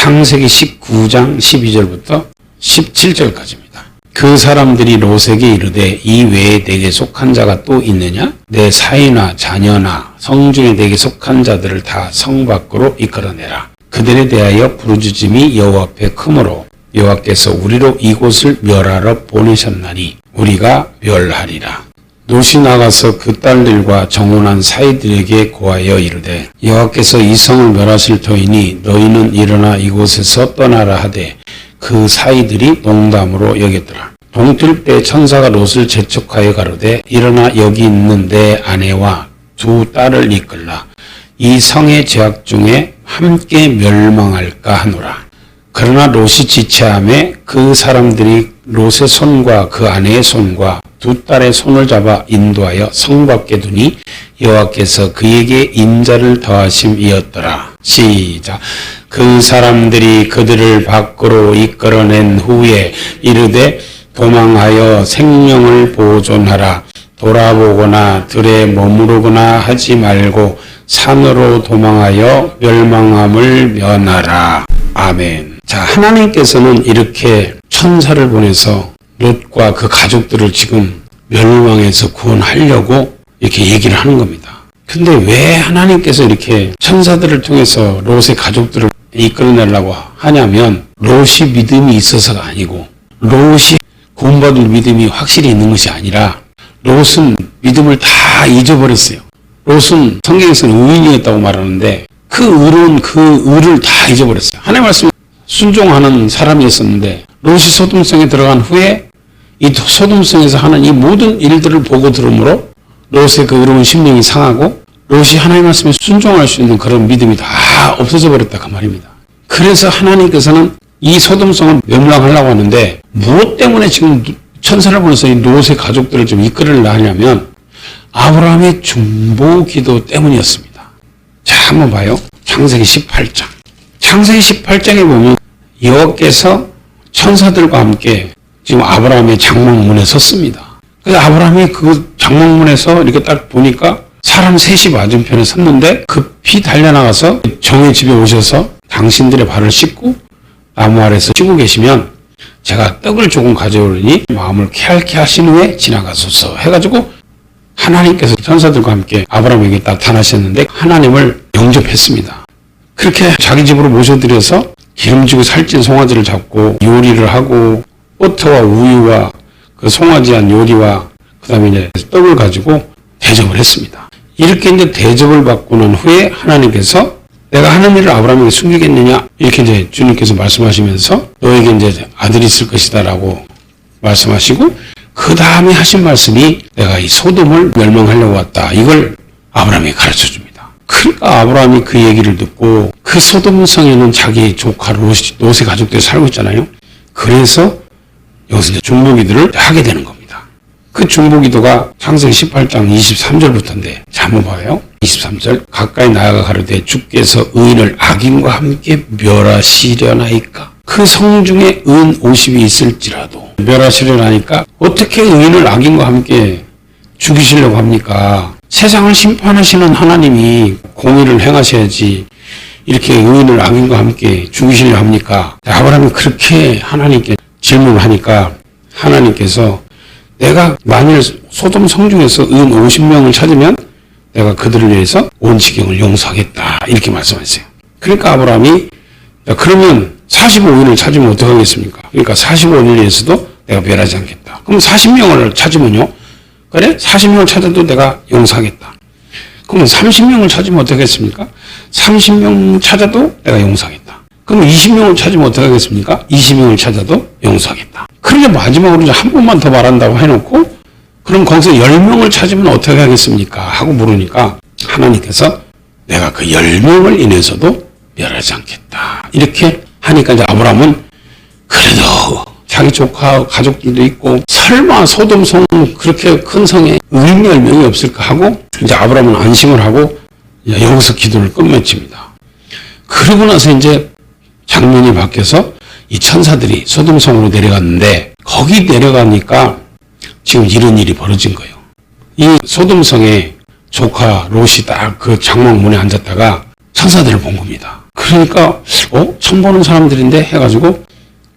창세기 19장 12절부터 17절까지입니다. 그 사람들이 롯에게 이르되 이 외에 내게 속한 자가 또 있느냐? 내 사위나 자녀나 성중에 내게 속한 자들을 다 성 밖으로 이끌어내라. 그들에 대하여 부르짖음이 여호와 앞에 크므로 여호와께서 우리로 이곳을 멸하러 보내셨나니 우리가 멸하리라. 롯이 나가서 그 딸들과 정혼한 사이들에게 고하여 이르되 여호와께서 이 성을 멸하실 터이니 너희는 일어나 이곳에서 떠나라 하되 그 사이들이 농담으로 여겼더라. 동틀 때 천사가 롯을 재촉하여 가로되 일어나 여기 있는 내 아내와 두 딸을 이끌라. 이 성의 죄악 중에 함께 멸망할까 하노라. 그러나 롯이 지체하매 그 사람들이 롯의 손과 그 아내의 손과 두 딸의 손을 잡아 인도하여 성 밖에 두니 여호와께서 그에게 인자를 더하심이었더라. 시작. 그 사람들이 그들을 밖으로 이끌어낸 후에 이르되 도망하여 생명을 보존하라. 돌아보거나 들에 머무르거나 하지 말고 산으로 도망하여 멸망함을 면하라. 아멘. 자, 하나님께서는 이렇게 천사를 보내서 롯과 그 가족들을 지금 멸망에서 구원하려고 이렇게 얘기를 하는 겁니다. 근데 왜 하나님께서 이렇게 천사들을 통해서 롯의 가족들을 이끌어내려고 하냐면 롯이 믿음이 있어서가 아니고 롯이 구원받을 믿음이 확실히 있는 것이 아니라 롯은 믿음을 다 잊어버렸어요. 롯은 성경에서는 의인이었다고 말하는데 그 의로운 그 의를 다 잊어버렸어요. 하나님의 말씀 순종하는 사람이었었는데 롯이 소돔성에 들어간 후에 이 소돔성에서 하는 이 모든 일들을 보고 들으므로 롯의 그 의로운 심령이 상하고 롯이 하나님의 말씀에 순종할 수 있는 그런 믿음이 다 없어져 버렸다 그 말입니다. 그래서 하나님께서는 이 소돔성을 멸망하려고 하는데 무엇 때문에 지금 천사를 보내서 이 롯의 가족들을 좀 이끌으려 하냐면 아브라함의 중보 기도 때문이었습니다. 자, 한번 봐요. 창세기 18장. 창세기 18장에 보면 여호와께서 천사들과 함께 지금 아브라함의 장막문에 섰습니다. 그래서 아브라함이 그 장막문에서 이렇게 딱 보니까 사람 셋이 맞은편에 섰는데 급히 달려나가서 정의 집에 오셔서 당신들의 발을 씻고 나무 아래서 쉬고 계시면 제가 떡을 조금 가져오리니 마음을 쾌활케 하신 후에 지나가소서 해가지고 하나님께서 천사들과 함께 아브라함에게 나타나셨는데 하나님을 영접했습니다. 그렇게 자기 집으로 모셔드려서 기름지고 살찐 송아지를 잡고 요리를 하고 버터와 우유와 그 송아지한 요리와 그 다음에 이제 떡을 가지고 대접을 했습니다. 이렇게 이제 대접을 받고 난 후에 하나님께서 내가 하는 일을 아브라함에게 숨기겠느냐 이렇게 이제 주님께서 말씀하시면서 너에게 이제 아들이 있을 것이다라고 말씀하시고 그 다음에 하신 말씀이 내가 이 소돔을 멸망하려고 왔다. 이걸 아브라함이 가르쳐 줍니다. 그러니까 아브라함이 그 얘기를 듣고 그 소돔성에는 자기 조카 롯의 가족들이 살고 있잖아요. 그래서 여기서 이제 중보기도를 하게 되는 겁니다. 그 중보기도가 창세기 18장 23절부터인데 자, 한번 봐요. 23절 가까이 나아가 가로되 주께서 의인을 악인과 함께 멸하시려나이까. 그 성중에 의인 50이 있을지라도 멸하시려나니까 어떻게 의인을 악인과 함께 죽이시려고 합니까? 세상을 심판하시는 하나님이 공의를 행하셔야지 이렇게 의인을 악인과 함께 죽이시려 합니까? 아브라함이 그렇게 하나님께 질문을 하니까 하나님께서 내가 만일 소돔 성중에서 의인 50명을 찾으면 내가 그들을 위해서 온 지경을 용서하겠다 이렇게 말씀하셨어요. 그러니까 아브라함이 그러면 45인을 찾으면 어떡하겠습니까? 그러니까 45인을 위해서도 내가 멸하지 않겠다. 그럼 40명을 찾으면요? 그래? 40명을 찾아도 내가 용서하겠다. 그러면 30명을 찾으면 어떡하겠습니까? 30명 찾아도 내가 용서하겠다. 그럼 20명을 찾으면 어떡하겠습니까? 20명을 찾아도 용서하겠다. 그러게 마지막으로 이제 한 번만 더 말한다고 해놓고 그럼 거기서 10명을 찾으면 어떻게 하겠습니까? 하고 물으니까 하나님께서 내가 그 10명을 인해서도 멸하지 않겠다. 이렇게 하니까 이제 아브라함은 그래도 자기 조카 가족들도 있고 설마 소돔성 그렇게 큰 성에 의인 10명이 없을까 하고 이제 아브라함은 안심을 하고 여기서 기도를 끝맺힙니다. 그러고 나서 이제 장면이 바뀌어서 이 천사들이 소돔성으로 내려갔는데 거기 내려가니까 지금 이런 일이 벌어진 거예요. 이 소돔성에 조카 롯이 딱 그 장막문에 앉았다가 천사들을 본 겁니다. 그러니까 처음 보는 사람들인데 해가지고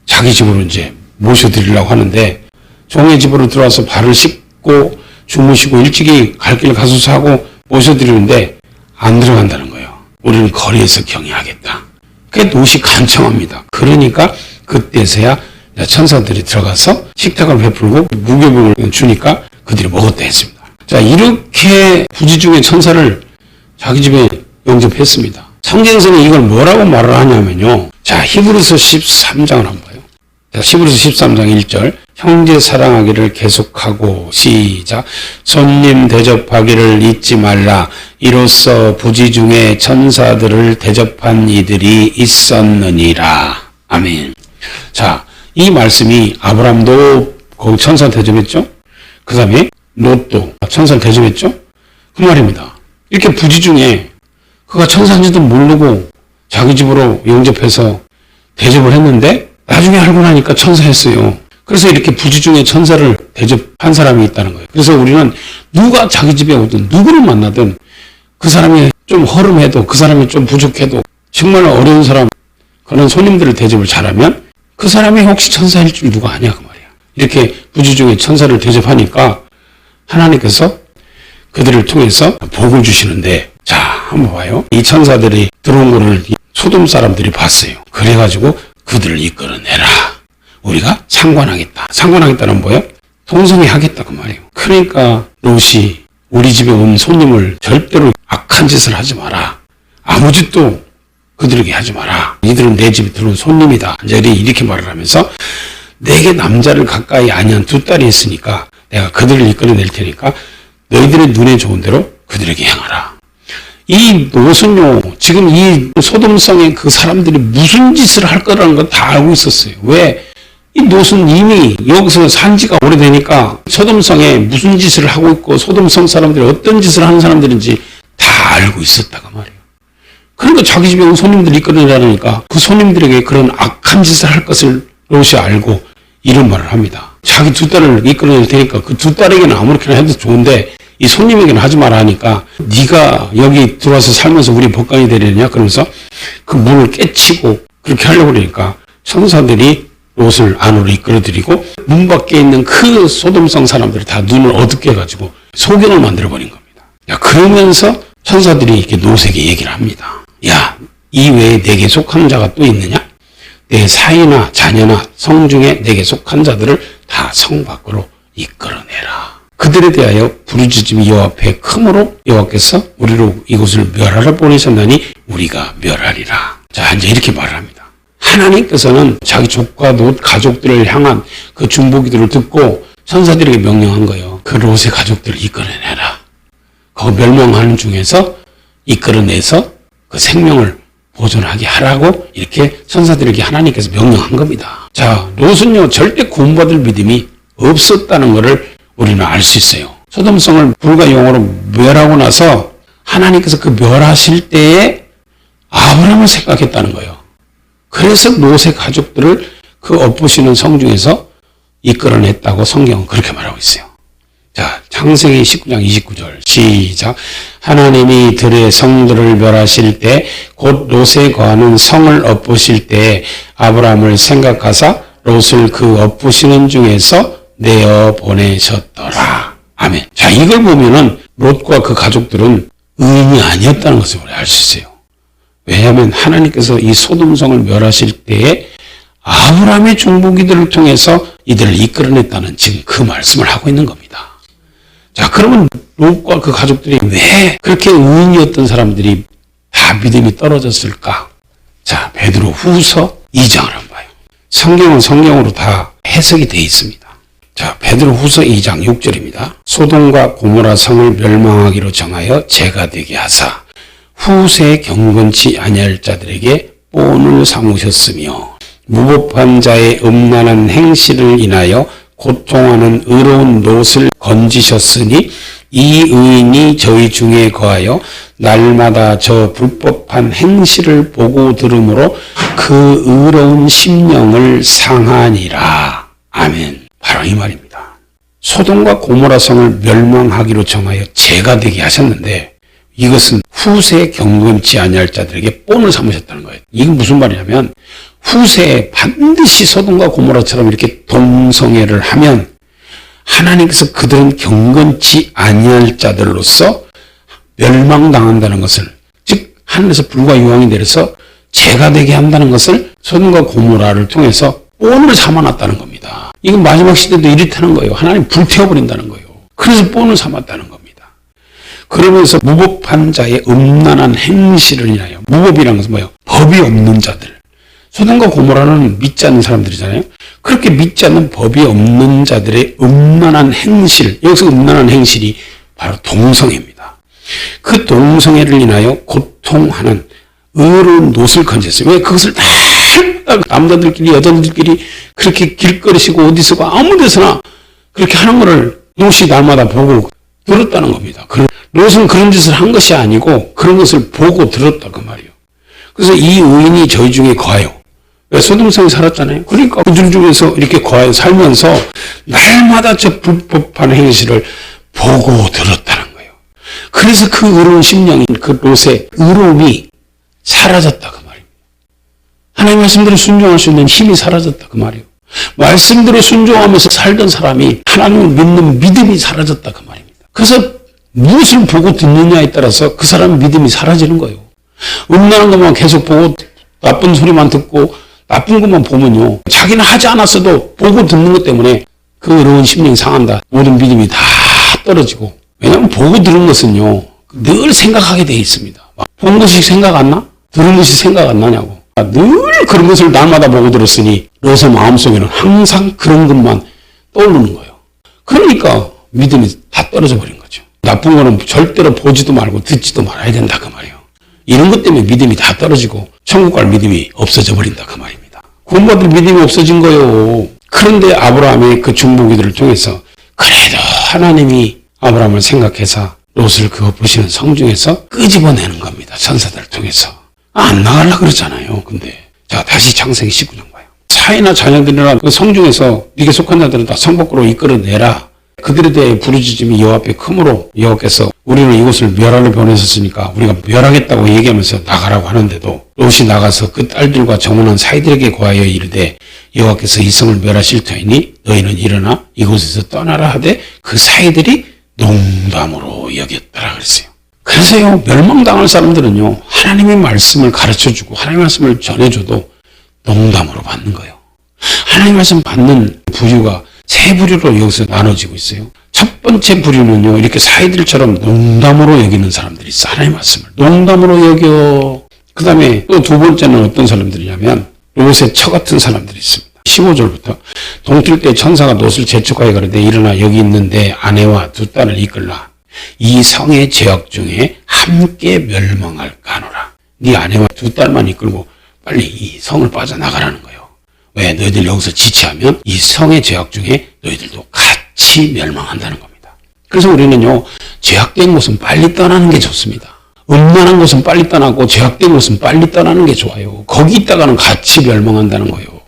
자기 집으로 이제 모셔드리려고 하는데 종의 집으로 들어와서 발을 씻고 주무시고 일찍이 갈 길 가소서 하고 모셔드리는데 안 들어간다는 거예요. 우리는 거리에서 경외하겠다. 그게 롯이 간청합니다. 그러니까 그때서야 천사들이 들어가서 식탁을 베풀고 무교병을 주니까 그들이 먹었다 했습니다. 자, 이렇게 부지중의 천사를 자기 집에 영접했습니다. 성경에서는 이걸 뭐라고 말을 하냐면요. 자, 히브리서 13장을 한번 봐요. 자, 히브리서 13장 1절. 형제 사랑하기를 계속하고 시작. 손님 대접하기를 잊지 말라. 이로써 부지중의 천사들을 대접한 이들이 있었느니라. 아멘. 자, 이 말씀이 아브람도 거기 천사 대접했죠? 그 다음에 롯도 천사를 대접했죠? 그 말입니다. 이렇게 부지중에 그가 천사인지도 모르고 자기 집으로 영접해서 대접을 했는데 나중에 알고 나니까 천사였어요. 그래서 이렇게 부지중에 천사를 대접한 사람이 있다는 거예요. 그래서 우리는 누가 자기 집에 오든 누구를 만나든 그 사람이 좀 허름해도 그 사람이 좀 부족해도 정말 어려운 사람 그런 손님들을 대접을 잘하면 그 사람이 혹시 천사일 줄 누가 아냐 그 말이야. 이렇게 부지중에 천사를 대접하니까 하나님께서 그들을 통해서 복을 주시는데 자 한번 봐요. 이 천사들이 들어온 거를 소돔 사람들이 봤어요. 그래가지고 그들을 이끌어내라. 우리가 상관하겠다. 상관하겠다는 뭐예요? 동성애 하겠다 그 말이에요. 그러니까 롯이 우리 집에 온 손님을 절대로 악한 짓을 하지 마라. 아무 짓도 그들에게 하지 마라. 이들은 내 집에 들어온 손님이다. 이제 이렇게 말을 하면서 내게 남자를 가까이 아니한 두 딸이 있으니까 내가 그들을 이끌어낼 테니까 너희들의 눈에 좋은 대로 그들에게 행하라. 이 롯은요, 지금 이 소돔성의 그 사람들이 무슨 짓을 할 거라는 건 다 알고 있었어요. 왜? 이 롯은 이미 여기서 산 지가 오래되니까 소돔성에 무슨 짓을 하고 있고 소돔성 사람들이 어떤 짓을 하는 사람들인지 다 알고 있었다고 말이에요. 그러니까 자기 집에 온 손님들이 이끌어내라니까 그 손님들에게 그런 악한 짓을 할 것을 롯이 알고 이런 말을 합니다. 자기 두 딸을 이끌어낼 테니까 그 두 딸에게는 아무렇게나 해도 좋은데 이 손님에게는 하지 마라 하니까 네가 여기 들어와서 살면서 우리 법관이 되려냐 그러면서 그 문을 깨치고 그렇게 하려고 그러니까 천사들이 롯을 안으로 이끌어들이고 문 밖에 있는 그 소돔성 사람들이 다 눈을 어둡게 해가지고 소경을 만들어버린 겁니다. 야, 그러면서 천사들이 이렇게 롯에게 얘기를 합니다. 야, 이 외에 내게 속한 자가 또 있느냐? 내 사이나 자녀나 성중에 내게 속한 자들을 다 성 밖으로 이끌어내라. 그들에 대하여 부르짖음이 여호와 앞에 크므로 여호와께서 우리로 이곳을 멸하러 보내셨나니 우리가 멸하리라. 자, 이제 이렇게 말을 합니다. 하나님께서는 자기 족과 롯 가족들을 향한 그 중보기도를 듣고 천사들에게 명령한 거예요. 그 롯의 가족들을 이끌어내라. 그 멸망하는 중에서 이끌어내서 그 생명을 보존하게 하라고 이렇게 천사들에게 하나님께서 명령한 겁니다. 자, 롯은요 절대 구원받을 믿음이 없었다는 것을 우리는 알 수 있어요. 소돔성을 불과 영으로 멸하고 나서 하나님께서 그 멸하실 때에 아브라함을 생각했다는 거예요. 그래서 롯의 가족들을 그 엇보시는 성중에서 이끌어냈다고 성경은 그렇게 말하고 있어요. 자, 창세기 19장 29절 시작. 하나님이 들의 성들을 멸하실 때 곧 롯에 거하는 성을 엇보실 때 아브라함을 생각하사 롯을 그 엇보시는 중에서 내어 보내셨더라. 아멘. 자, 이걸 보면은 롯과 그 가족들은 의인이 아니었다는 것을 우리 알 수 있어요. 왜냐하면 하나님께서 이 소돔성을 멸하실 때에 아브라함의 중보기들을 통해서 이들을 이끌어냈다는 지금 그 말씀을 하고 있는 겁니다. 자, 그러면 롯과 그 가족들이 왜 그렇게 의인이었던 사람들이 다 믿음이 떨어졌을까? 자, 베드로 후서 2장을 한번 봐요. 성경은 성경으로 다 해석이 되어 있습니다. 자, 베드로 후서 2장 6절입니다. 소돔과 고모라 성을 멸망하기로 정하여 죄가 되게 하사 후세 경건치 아니할 자들에게 본을 삼으셨으며 무법한 자의 음란한 행실을 인하여 고통하는 의로운 롯을 건지셨으니 이 의인이 저희 중에 거하여 날마다 저 불법한 행실을 보고 들으므로 그 의로운 심령을 상하니라. 아멘. 바로 이 말입니다. 소돔과 고모라 성을 멸망하기로 정하여 죄가 되게 하셨는데 이것은 후세에 경건치 아니할 자들에게 본을 삼으셨다는 거예요. 이건 무슨 말이냐면 후세에 반드시 소돔과 고모라처럼 이렇게 동성애를 하면 하나님께서 그들은 경건치 아니할 자들로서 멸망당한다는 것을, 즉 하늘에서 불과 유황이 내려서 재가 되게 한다는 것을 소돔과 고모라를 통해서 본을 삼아놨다는 겁니다. 이건 마지막 시대도 이렇다는 거예요. 하나님 불태워버린다는 거예요. 그래서 본을 삼았다는 겁니다. 그러면서 무법한 자의 음란한 행실을 인하여, 무법이라는 것은 뭐예요? 법이 없는 자들. 소돔과 고모라는 믿지 않는 사람들이잖아요. 그렇게 믿지 않는 법이 없는 자들의 음란한 행실, 여기서 음란한 행실이 바로 동성애입니다. 그 동성애를 인하여 고통하는 의로운 놋을 건졌어요. 왜? 그것을 다 남자들끼리 여자들끼리 그렇게 길거리시고 어디서가 아무 데서나 그렇게 하는 거를 놋이 날마다 보고 들었다는 겁니다. 롯은 그런 짓을 한 것이 아니고 그런 것을 보고 들었다 그 말이에요. 그래서 이 의인이 저희 중에 거하여, 왜? 소돔성에 살았잖아요. 그러니까 그들 중에서 이렇게 거하여 살면서 날마다 저 불법한 행실을 보고 들었다는 거예요. 그래서 그 의로운 심령인 그 롯의 의로움이 사라졌다 그 말입니다. 하나님 말씀대로 순종할 수 있는 힘이 사라졌다 그 말이에요. 말씀대로 순종하면서 살던 사람이 하나님을 믿는 믿음이 사라졌다 그 말입니다. 그래서 무엇을 보고 듣느냐에 따라서 그 사람의 믿음이 사라지는 거예요. 음란한 것만 계속 보고 나쁜 소리만 듣고 나쁜 것만 보면요, 자기는 하지 않았어도 보고 듣는 것 때문에 그 의로운 심령이 상한다. 모든 믿음이 다 떨어지고. 왜냐하면 보고 들은 것은요 늘 생각하게 돼 있습니다. 본 것이 생각 안 나? 들은 것이 생각 안 나냐고. 늘 그런 것을 날마다 보고 들었으니 롯의 마음속에는 항상 그런 것만 떠오르는 거예요. 그러니까 믿음이 다 떨어져 버린 거죠. 나쁜 거는 절대로 보지도 말고 듣지도 말아야 된다 그 말이에요. 이런 것 때문에 믿음이 다 떨어지고 천국 갈 믿음이 없어져 버린다 그 말입니다. 구원받을 믿음이 없어진 거예요. 그런데 아브라함의 그 중보기도를 통해서 그래도 하나님이 아브라함을 생각해서 롯을 그 보시는 성중에서 끄집어내는 겁니다. 천사들을 통해서. 안 나가려고 그러잖아요. 근데 자, 다시 창세기 19장 봐요. 사이나 자녀들이나 그 성중에서 네게 속한 자들은 다 성 밖으로 이끌어내라. 그들에 대해 부르짖음이 여호와 앞에 크므로 여호와께서 우리는 이곳을 멸하러 보내셨으니까 우리가 멸하겠다고 얘기하면서 나가라고 하는데도 롯이 나가서 그 딸들과 정혼한 사이들에게 고하여 이르되 여호와께서 이 성을 멸하실 터이니 너희는 일어나 이곳에서 떠나라 하되 그 사이들이 농담으로 여겼더라 그랬어요. 그래서요, 멸망당할 사람들은요 하나님의 말씀을 가르쳐주고 하나님의 말씀을 전해줘도 농담으로 받는 거예요. 하나님의 말씀 받는 부류가 세 부류로 여기서 나눠지고 있어요. 첫 번째 부류는요, 이렇게 사이들처럼 농담으로 여기는 사람들이 있어. 하나님의 말씀을 농담으로 여겨. 그 다음에 또 두 번째는 어떤 사람들이냐면 롯의 처 같은 사람들이 있습니다. 15절부터 동틀 때 천사가 롯을 재촉하여 가로되 일어나 여기 있는 내 아내와 두 딸을 이끌라. 이 성의 죄악 중에 함께 멸망할까 하노라. 네 아내와 두 딸만 이끌고 빨리 이 성을 빠져나가라는 거예요. 왜? 너희들 여기서 지체하면 이 성의 죄악 중에 너희들도 같이 멸망한다는 겁니다. 그래서 우리는요, 죄악된 곳은 빨리 떠나는 게 좋습니다. 음란한 곳은 빨리 떠나고 죄악된 곳은 빨리 떠나는 게 좋아요. 거기 있다가는 같이 멸망한다는 거예요.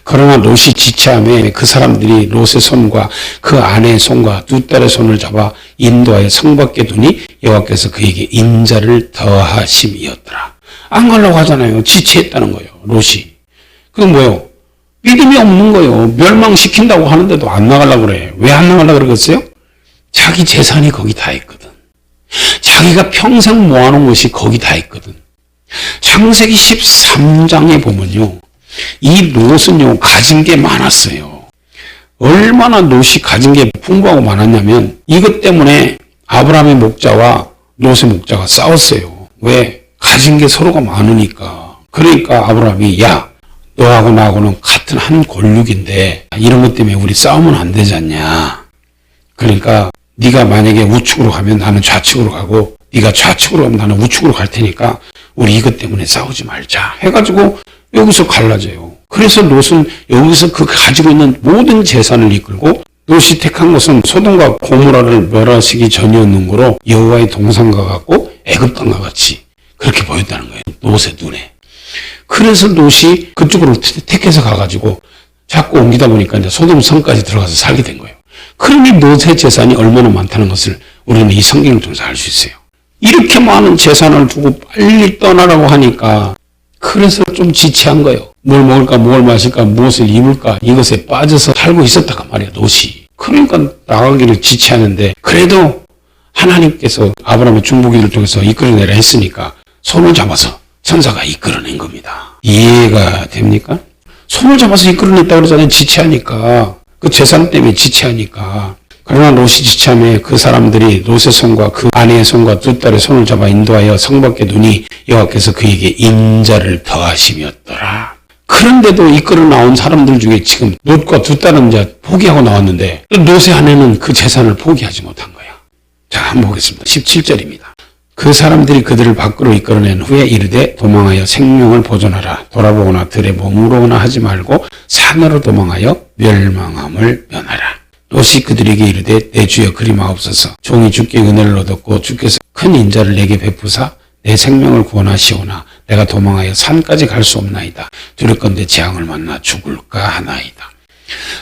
그러나 롯이 지체함에 그 사람들이 롯의 손과 그 아내의 손과 두 딸의 손을 잡아 인도하여 성 밖에 두니 여호와께서 그에게 인자를 더하심이었더라. 안 가려고 하잖아요. 지체했다는 거예요. 롯이. 그건 뭐예요? 믿음이 없는 거예요. 멸망시킨다고 하는데도 안 나가려고 그래. 왜 안 나가려고 그러겠어요? 자기 재산이 거기 다 있거든. 자기가 평생 모아놓은 것이 거기 다 있거든. 창세기 13장에 보면요, 이 롯은요 가진 게 많았어요. 얼마나 롯이 가진 게 풍부하고 많았냐면 이것 때문에 아브라함의 목자와 롯의 목자가 싸웠어요. 왜? 가진 게 서로가 많으니까. 그러니까 아브라함이 야, 너하고 나하고는 같은 한 골육인데 이런 것 때문에 우리 싸우면 안 되지 않냐. 그러니까 네가 만약에 우측으로 가면 나는 좌측으로 가고 네가 좌측으로 가면 나는 우측으로 갈 테니까 우리 이것 때문에 싸우지 말자 해가지고 여기서 갈라져요. 그래서 롯은 여기서 그 가지고 있는 모든 재산을 이끌고 롯이 택한 것은 소돔과 고모라를 멸하시기 전이었는 거로 여호와의 동산과 같고 애굽 땅과 같이 그렇게 보였다는 거예요. 롯의 눈에. 그래서 롯이 그쪽으로 택해서 가가지고 자꾸 옮기다 보니까 이제 소돔 성까지 들어가서 살게 된 거예요. 그러니 롯의 재산이 얼마나 많다는 것을 우리는 이 성경을 통해서 알 수 있어요. 이렇게 많은 재산을 두고 빨리 떠나라고 하니까 그래서 좀 지체한 거예요. 뭘 먹을까, 뭘 마실까, 무엇을 입을까 이것에 빠져서 살고 있었다가 말이야, 롯이. 그러니까 나가기를 지체하는데 그래도 하나님께서 아브라함의 중보기를 통해서 이끌어내라 했으니까 손을 잡아서 천사가 이끌어낸 겁니다. 이해가 됩니까? 손을 잡아서 이끌어냈다 그러잖아요. 지체하니까. 그 재산 때문에 지체하니까. 그러나 롯이 지체함에 그 사람들이 롯의 손과 그 아내의 손과 두 딸의 손을 잡아 인도하여 성 밖에 두니 여호와께서 그에게 인자를 더하심이었더라. 그런데도 이끌어 나온 사람들 중에 지금 롯과 두 딸은 이제 포기하고 나왔는데 롯의 아내는 그 재산을 포기하지 못한 거야. 자, 한번 보겠습니다. 17절입니다. 그 사람들이 그들을 밖으로 이끌어낸 후에 이르되 도망하여 생명을 보존하라. 돌아보거나 들에 머무르거나 하지 말고 산으로 도망하여 멸망함을 면하라. 롯이 그들에게 이르되 내 주여 그리 마옵소서. 종이 주께 은혜를 얻었고 주께서 큰 인자를 내게 베푸사 내 생명을 구원하시오나 내가 도망하여 산까지 갈 수 없나이다. 두렵건대 재앙을 만나 죽을까 하나이다.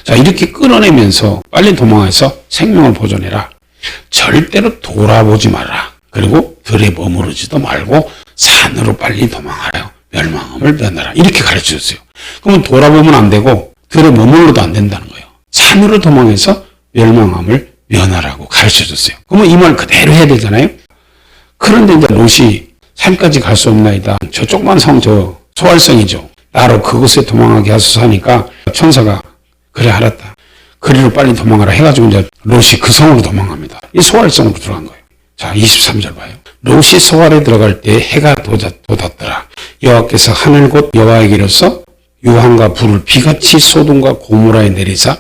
자, 이렇게 끌어내면서 빨리 도망해서 생명을 보존해라. 절대로 돌아보지 마라. 그리고 들에 머무르지도 말고 산으로 빨리 도망하라. 멸망함을 면하라. 이렇게 가르쳐줬어요. 그러면 돌아보면 안 되고 들에 머물러도 안 된다는 거예요. 산으로 도망해서 멸망함을 면하라고 가르쳐줬어요. 그러면 이 말 그대로 해야 되잖아요. 그런데 이제 롯이 산까지 갈 수 없나이다. 저 조그만 성, 저 소활성이죠. 나로 그곳에 도망하게 하소서 하니까 천사가 그래 알았다. 그리로 빨리 도망하라 해가지고 이제 롯이 그 성으로 도망갑니다. 이 소활성으로 들어간 거예요. 자, 23절 봐요. 롯이 소활에 들어갈 때 해가 돋았더라. 여호와께서 하늘 곧 여호와에게로서 유황과 불을 비같이 소돔과 고모라에 내리사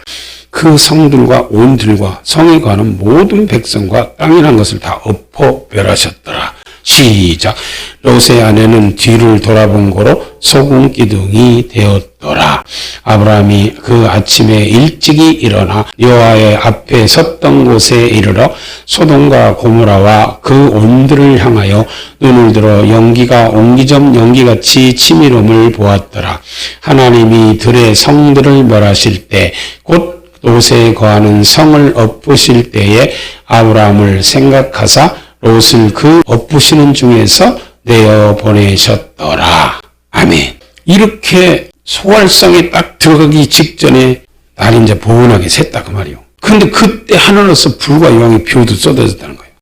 그 성들과 온 들과 성에 관한 모든 백성과 땅이란 것을 다 엎어 멸하셨더라. 시작. 롯의 아내는 뒤를 돌아본 고로 소금 기둥이 되었더라. 아브라함이 그 아침에 일찍이 일어나 여호와의 앞에 섰던 곳에 이르러 소돔과 고모라와 그 온들을 향하여 눈을 들어 연기가 옹기점 연기같이 치밀음을 보았더라. 하나님이 들의 성들을 멸하실 때 곧 롯에 거하는 성을 엎으실 때에 아브라함을 생각하사 롯을 그 엎으시는 중에서 내어 보내셨더라. 아멘. 이렇게 소활성에 딱 들어가기 직전에 날이 이제 보은하게 샜다 그 말이요. 그런데 그때 하늘에서 불과 유황이 비오도 쏟아졌다는 거예요.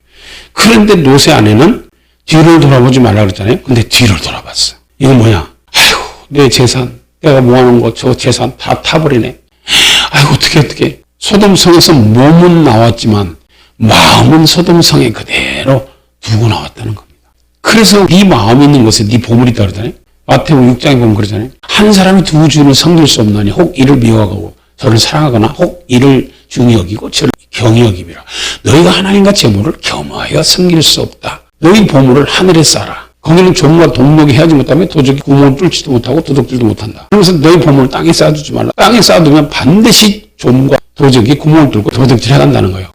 그런데 롯의 아내는 뒤를 돌아보지 말라 그랬잖아요. 근데 뒤를 돌아봤어. 이건 뭐냐? 아이고 내 재산, 내가 모아놓은 거 저 재산 다 타버리네. 아이고 어떻게 소돔성에서 몸은 나왔지만 마음은 소돔성에 그대로 두고 나왔다는 겁니다. 그래서 네 마음이 있는 곳에 네 보물이 있다 그러잖아요. 마태복음 6장에 보면 그러잖아요. 한 사람이 두 주를 섬길 수 없나니 혹 이를 미워하고 저를 사랑하거나 혹 이를 중히 여기고 저를 경히 여기미라. 너희가 하나님과 재물을 겸하여 섬길 수 없다. 너희 보물을 하늘에 쌓아라. 거기는 좀과 동목이 해야지 못하면 도적이 구멍을 뚫지도 못하고 도둑질도 못한다. 그래서 너희 보물을 땅에 쌓아두지 말라. 땅에 쌓아두면 반드시 좀과 도적이 구멍을 뚫고 도둑질 해간다는 거예요.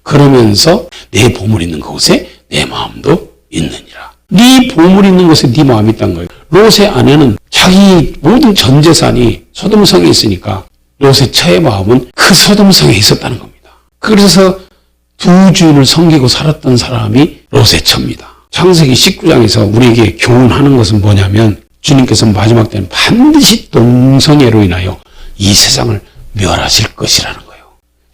그러면서 내 보물 있는 곳에 내 마음도 있느니라. 네 보물 있는 곳에 네 마음이 있다는 거예요. 롯의 아내는 자기 모든 전 재산이 소돔성에 있으니까 롯의 처의 마음은 그 소돔성에 있었다는 겁니다. 그래서 두 주인을 섬기고 살았던 사람이 롯의 처입니다. 창세기 19장에서 우리에게 교훈하는 것은 뭐냐면 주님께서 마지막 때는 반드시 동성애로 인하여 이 세상을 멸하실 것이라는 거예요.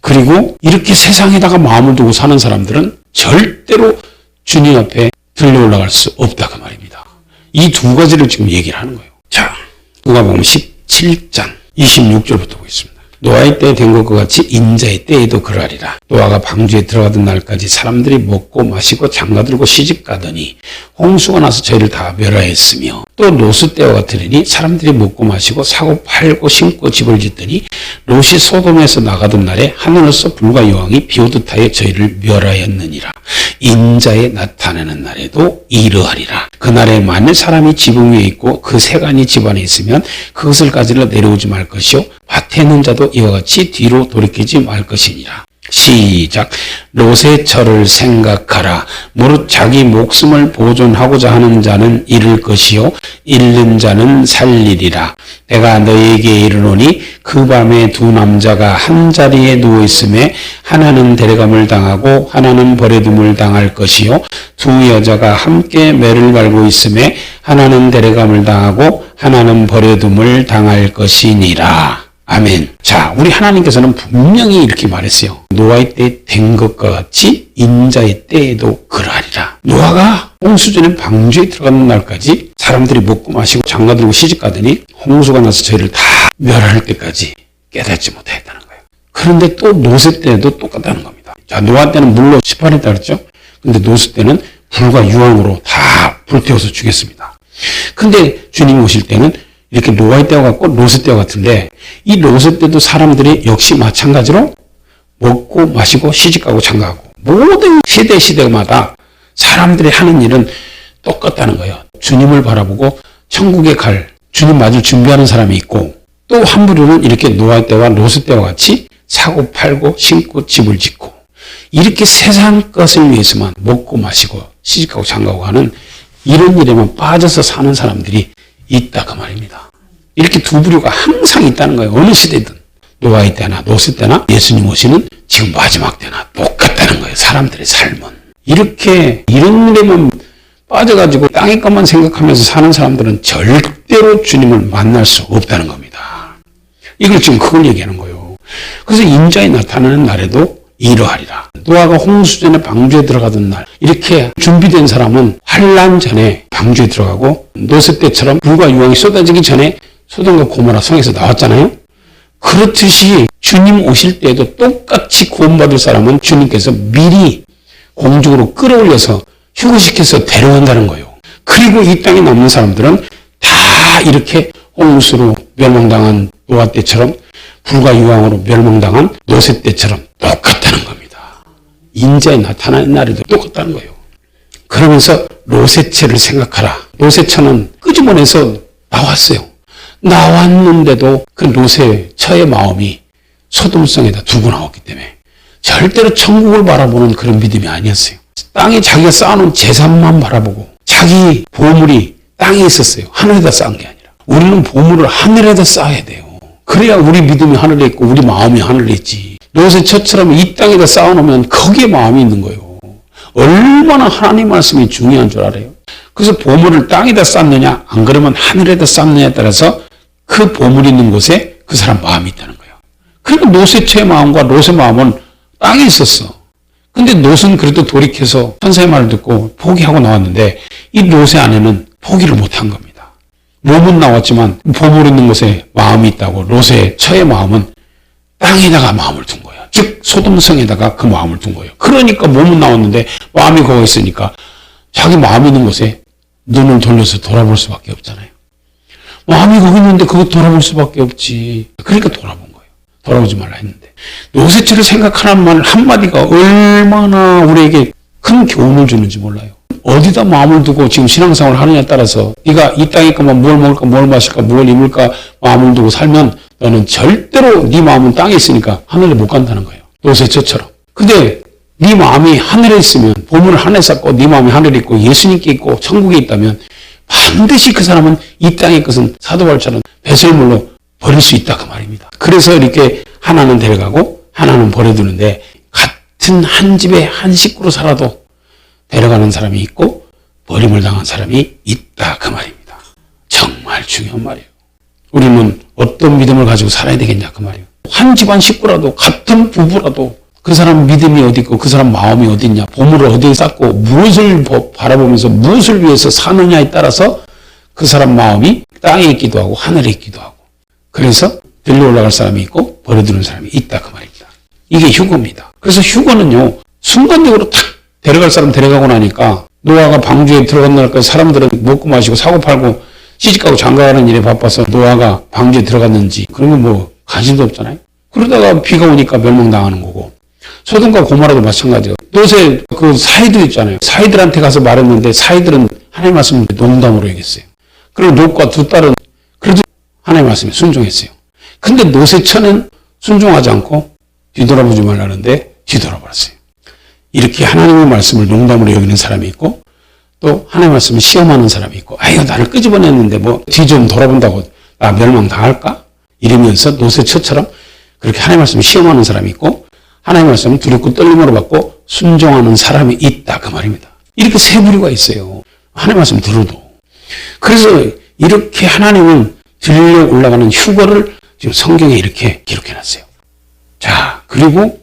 그리고 이렇게 세상에다가 마음을 두고 사는 사람들은 절대로 주님 앞에 들려 올라갈 수 없다 그 말입니다. 이 두 가지를 지금 얘기를 하는 거예요. 자, 누가복음 17장 26절부터 보겠습니다. 노아의 때에 된 것과 같이 인자의 때에도 그러하리라. 노아가 방주에 들어가던 날까지 사람들이 먹고 마시고 장가들고 시집가더니 홍수가 나서 저희를 다 멸하였으며 또 롯의 때와 같으리니 사람들이 먹고 마시고 사고 팔고 심고 집을 짓더니 롯이 소돔에서 나가던 날에 하늘에서 불과 여왕이 비오듯 하여 저희를 멸하였느니라. 인자에 나타나는 날에도 이러하리라. 그날에 만일 사람이 지붕 위에 있고 그 세간이 집 안에 있으면 그것을 가지러 내려오지 말 것이요 밭에 있는 자도 이와 같이 뒤로 돌이키지 말 것이니라. 시작. 롯의 생각하라. 무릇 자기 목숨을 보존하고자 하는 자는 잃을 것이요 잃는 자는 살리리라. 내가 너희에게 이르노니 그 밤에 두 남자가 한 자리에 누워 있음에 하나는 데려감을 당하고 하나는 버려둠을 당할 것이요 두 여자가 함께 매를 갈고 있음에 하나는 데려감을 당하고 하나는 버려둠을 당할 것이니라. 아멘. 자, 우리 하나님께서는 분명히 이렇게 말했어요. 노아의 때 된 것과 같이 인자의 때에도 그러하리라. 노아가 홍수전에 방주에 들어가는 날까지 사람들이 먹고 마시고 장가들고 시집가더니 홍수가 나서 저희를 다 멸할 때까지 깨닫지 못했다는 거예요. 그런데 또 노세 때도 똑같다는 겁니다. 자, 노아 때는 물로 심판했다 그랬죠. 근데 노세 때는 불과 유황으로 다 불태워서 죽였습니다. 근데 주님 오실 때는 이렇게 노아의 때와 같고 롯의 때와 같은데 이 롯의 때도 사람들이 역시 마찬가지로 먹고 마시고 시집가고 장가가고 모든 시대마다 사람들이 하는 일은 똑같다는 거예요. 주님을 바라보고 천국에 갈 주님 맞을 준비하는 사람이 있고 또 한 부류는 이렇게 노아의 때와 롯의 때와 같이 사고 팔고 심고 집을 짓고 이렇게 세상 것을 위해서만 먹고 마시고 시집가고 장가가고 하는 이런 일에만 빠져서 사는 사람들이 있다 그 말입니다. 이렇게 두 부류가 항상 있다는 거예요. 어느 시대든 노아의 때나 롯의 때나 예수님 오시는 지금 마지막 때나 똑같다는 거예요. 사람들의 삶은 이렇게 이런 데만 빠져가지고 땅의 것만 생각하면서 사는 사람들은 절대로 주님을 만날 수 없다는 겁니다. 이걸 지금 그걸 얘기하는 거예요. 그래서 인자에 나타나는 날에도 이러하리라. 노아가 홍수전에 방주에 들어가던 날 이렇게 준비된 사람은 환난 전에 방주에 들어가고 롯의 때처럼 불과 유황이 쏟아지기 전에 소돔과 고모라 성에서 나왔잖아요. 그렇듯이 주님 오실 때에도 똑같이 구원받을 사람은 주님께서 미리 공중으로 끌어올려서 휴거시켜서 데려온다는 거예요. 그리고 이 땅에 남는 사람들은 다 이렇게 홍수로 멸망당한 노아 때처럼 불과 유황으로 멸망당한 롯의 때처럼 똑같다는 겁니다. 인자에 나타나는 날에도 똑같다는 거예요. 그러면서 롯의 처를 생각하라. 롯의 처는 끄집어내서 나왔어요. 나왔는데도 그 롯의 처의 마음이 소돔성에다 두고 나왔기 때문에 절대로 천국을 바라보는 그런 믿음이 아니었어요. 땅에 자기가 쌓아놓은 재산만 바라보고 자기 보물이 땅에 있었어요. 하늘에다 쌓은 게 아니라. 우리는 보물을 하늘에다 쌓아야 돼요. 그래야 우리 믿음이 하늘에 있고 우리 마음이 하늘에 있지. 롯의 처처럼 이 땅에다 쌓아놓으면 거기에 마음이 있는 거예요. 얼마나 하나님 말씀이 중요한 줄 알아요. 그래서 보물을 땅에다 쌓느냐 안 그러면 하늘에다 쌓느냐에 따라서 그 보물이 있는 곳에 그 사람 마음이 있다는 거예요. 그러니까 롯의 처의 마음과 롯의 마음은 땅에 있었어. 근데 롯은 그래도 돌이켜서 천사의 말을 듣고 포기하고 나왔는데 이 롯의 아내는 포기를 못한 겁니다. 몸은 나왔지만 보물 있는 곳에 마음이 있다고 롯의 처의 마음은 땅에다가 마음을 둔 거예요. 즉 소돔성에다가 그 마음을 둔 거예요. 그러니까 몸은 나왔는데 마음이 거기 있으니까 자기 마음이 있는 곳에 눈을 돌려서 돌아볼 수밖에 없잖아요. 마음이 거기 있는데 그거 돌아볼 수밖에 없지. 그러니까 돌아본 거예요. 돌아오지 말라 했는데 롯의 처를 생각하라는 말 한마디가 얼마나 우리에게 큰 교훈을 주는지 몰라요. 어디다 마음을 두고 지금 신앙생활을 하느냐에 따라서 네가 이 땅에 있으면 뭘 먹을까 뭘 마실까 뭘 입을까 마음을 두고 살면 너는 절대로 네 마음은 땅에 있으니까 하늘에 못 간다는 거예요. 롯의 처처럼. 근데 네 마음이 하늘에 있으면 보물을 하늘에 쌓고 네 마음이 하늘에 있고 예수님께 있고 천국에 있다면 반드시 그 사람은 이 땅의 것은 사도바울처럼 배설물로 버릴 수 있다 그 말입니다. 그래서 이렇게 하나는 데려가고 하나는 버려두는데 같은 한 집에 한 식구로 살아도 데려가는 사람이 있고 버림을 당한 사람이 있다 그 말입니다. 정말 중요한 말이에요. 우리는 어떤 믿음을 가지고 살아야 되겠냐 그 말이에요. 한 집안 식구라도 같은 부부라도 그 사람 믿음이 어디 있고 그 사람 마음이 어디 있냐 보물을 어디에 쌓고 무엇을 바라보면서 무엇을 위해서 사느냐에 따라서 그 사람 마음이 땅에 있기도 하고 하늘에 있기도 하고 그래서 들려 올라갈 사람이 있고 버려두는 사람이 있다 그 말입니다. 이게 휴거입니다. 그래서 휴거는요 순간적으로 탁 데려갈 사람 데려가고 나니까 노아가 방주에 들어간 날까지 사람들은 먹고 마시고 사고 팔고 시집가고 장가가는 일에 바빠서 노아가 방주에 들어갔는지 그런 건 뭐 관심도 없잖아요. 그러다가 비가 오니까 멸망당하는 거고 소돔과 고모라도 마찬가지예요. 롯의 그 사이들 있잖아요. 사이들한테 가서 말했는데 사이들은 하나님 말씀을 농담으로 얘기했어요. 그리고 롯과 두 딸은 그래도 하나님 말씀에 순종했어요. 근데 롯의 처는 순종하지 않고 뒤돌아보지 말라는데 뒤돌아버렸어요. 이렇게 하나님의 말씀을 농담으로 여기는 사람이 있고 또 하나님의 말씀을 시험하는 사람이 있고 아이고 나를 끄집어냈는데 뭐 뒤 좀 돌아본다고 나 멸망당할까? 이러면서 노새처처럼 그렇게 하나님의 말씀을 시험하는 사람이 있고 하나님의 말씀을 두렵고 떨림으로 받고 순종하는 사람이 있다 그 말입니다. 이렇게 세 부류가 있어요. 하나님의 말씀 들어도. 그래서 이렇게 하나님을 들려 올라가는 휴거를 지금 성경에 이렇게 기록해놨어요. 자, 그리고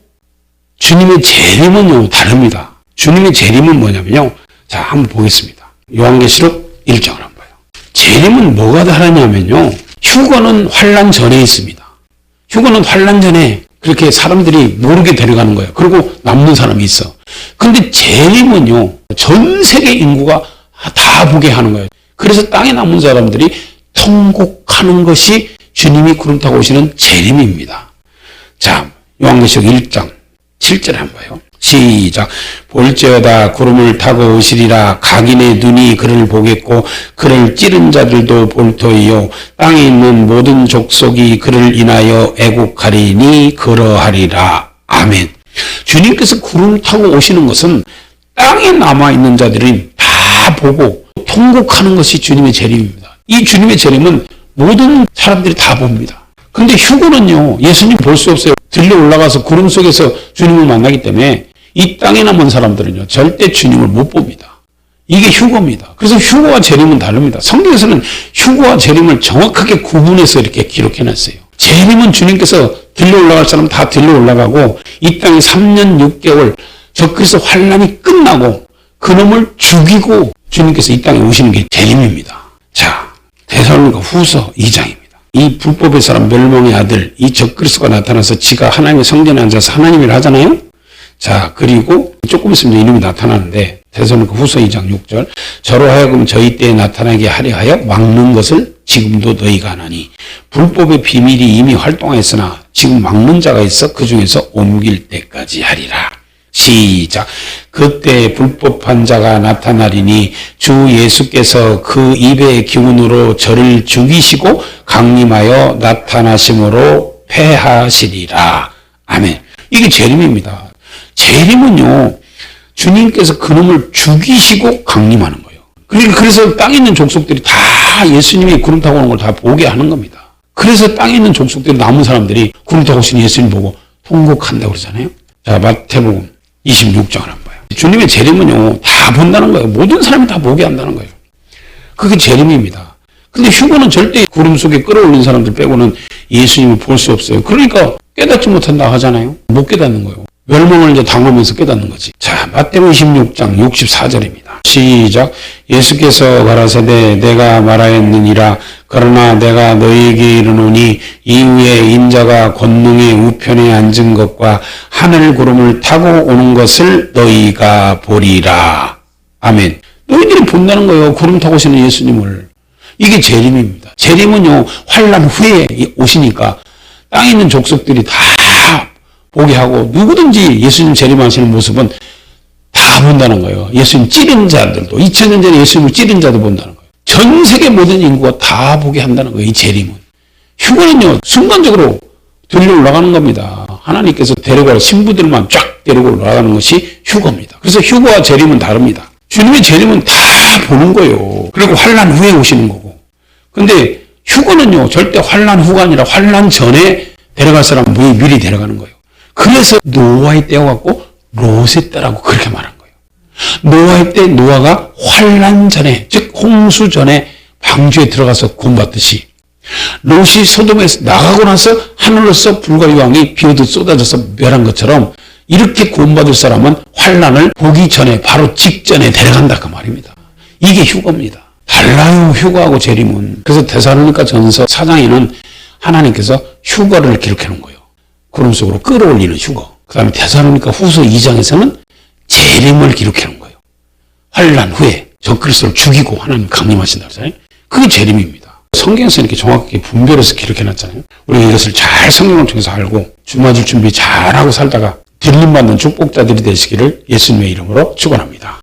주님의 재림은요 다릅니다. 주님의 재림은 뭐냐면요. 자, 한번 보겠습니다. 요한계시록 1장을 한번 봐요. 재림은 뭐가 다르냐면요. 휴거는 환난 전에 있습니다. 휴거는 환난 전에 그렇게 사람들이 모르게 데려가는 거예요. 그리고 남는 사람이 있어. 근데 재림은요. 전 세계 인구가 다 보게 하는 거예요. 그래서 땅에 남은 사람들이 통곡하는 것이 주님이 구름 타고 오시는 재림입니다. 자, 요한계시록 1장 7절에 한번 봐요. 시작. 볼지어다 구름을 타고 오시리라. 각인의 눈이 그를 보겠고 그를 찌른 자들도 볼 터이요 땅에 있는 모든 족속이 그를 인하여 애곡하리니 그러하리라. 아멘. 주님께서 구름을 타고 오시는 것은 땅에 남아있는 자들이 다 보고 통곡하는 것이 주님의 재림입니다. 이 주님의 재림은 모든 사람들이 다 봅니다. 근데 휴거는요, 예수님 볼 수 없어요. 들려 올라가서 구름 속에서 주님을 만나기 때문에 이 땅에 남은 사람들은요, 절대 주님을 못 봅니다. 이게 휴거입니다. 그래서 휴거와 재림은 다릅니다. 성경에서는 휴거와 재림을 정확하게 구분해서 이렇게 기록해놨어요. 재림은 주님께서 들려 올라갈 사람 다 들려 올라가고 이 땅에 3년 6개월 적그리스도 환난이 끝나고 그놈을 죽이고 주님께서 이 땅에 오시는 게 재림입니다. 자, 데살로니가 후서 2장입니다. 이 불법의 사람 멸망의 아들 이 적그리스도가 나타나서 지가 하나님의 성전에 앉아서 하나님이라 하잖아요. 자, 그리고 조금 있으면 이름이 나타나는데 데살로니가 후서 2장 6절 저로 하여금 저희 때에 나타나게 하려 하여 막는 것을 지금도 너희가 하나니 불법의 비밀이 이미 활동하였으나 지금 막는 자가 있어 그 중에서 옮길 때까지 하리라. 시작. 그때 불법한 자가 나타나리니 주 예수께서 그 입의 기운으로 저를 죽이시고 강림하여 나타나심으로 패하시리라. 아멘. 이게 재림입니다. 재림은요, 주님께서 그놈을 죽이시고 강림하는 거예요. 그래서 땅에 있는 족속들이 다 예수님이 구름 타고 오는 걸 다 보게 하는 겁니다. 그래서 땅에 있는 족속들이 남은 사람들이 구름 타고 오신 예수님 보고 통곡한다고 그러잖아요. 자, 마태복음 26장을 한번 봐요. 주님의 재림은요, 다 본다는 거예요. 모든 사람이 다 보게 한다는 거예요. 그게 재림입니다. 근데 휴거는 절대 구름 속에 끌어올린 사람들 빼고는 예수님을 볼 수 없어요. 그러니까 깨닫지 못한다 하잖아요. 못 깨닫는 거예요. 멸망을 이제 당하면서 깨닫는 거지. 자, 마태복음 26장 64절입니다. 시작. 예수께서 가라사대 내가 말하였느니라. 그러나 내가 너희에게 이르노니 이후에 인자가 권능의 우편에 앉은 것과 하늘 구름을 타고 오는 것을 너희가 보리라. 아멘. 너희들이 본다는 거예요. 구름 타고 오시는 예수님을. 이게 재림입니다. 재림은요, 환난 후에 오시니까 땅에 있는 족속들이 다 보게 하고 누구든지 예수님 재림하시는 모습은 다 본다는 거예요. 예수님 찌른 자들도 2000년 전에 예수님을 찌른 자도 본다는 거예요. 전 세계 모든 인구가 다 보게 한다는 거예요. 이 재림은. 휴거는요, 순간적으로 들려 올라가는 겁니다. 하나님께서 데려갈 신부들만 쫙 데리고 올라가는 것이 휴거입니다. 그래서 휴거와 재림은 다릅니다. 주님의 재림은 다 보는 거예요. 그리고 환난 후에 오시는 거고. 근데 휴거는요, 절대 환난 후가 아니라 환난 전에 데려갈 사람 미리 데려가는 거예요. 그래서 노아의 때와 같고 롯의 때라고 그렇게 말한 거예요. 노아의 때 노아가 환난 전에, 즉 홍수 전에 방주에 들어가서 구원받듯이 롯이 소돔에서 나가고 나서 하늘로서 불과 유황이 비오듯 쏟아져서 멸한 것처럼 이렇게 구원받을 사람은 환난을 보기 전에 바로 직전에 데려간다 그 말입니다. 이게 휴거입니다. 달라요, 휴거하고 재림은. 그래서 데살로니가 전서 4장에는 하나님께서 휴거를 기록해 놓은 거예요. 구름 속으로 끌어올리는 휴거. 그 다음에 데살로니가 후서 2장에서는 재림을 기록해 놓은 거예요. 환난 후에 적그리스도를 죽이고 하나님 강림하신다 그러잖아요. 그게 재림입니다. 성경에서 이렇게 정확하게 분별해서 기록해 놨잖아요. 우리가 이것을 잘 성경을 통해서 알고 주맞을 준비 잘하고 살다가 들림받는 축복자들이 되시기를 예수님의 이름으로 축원합니다.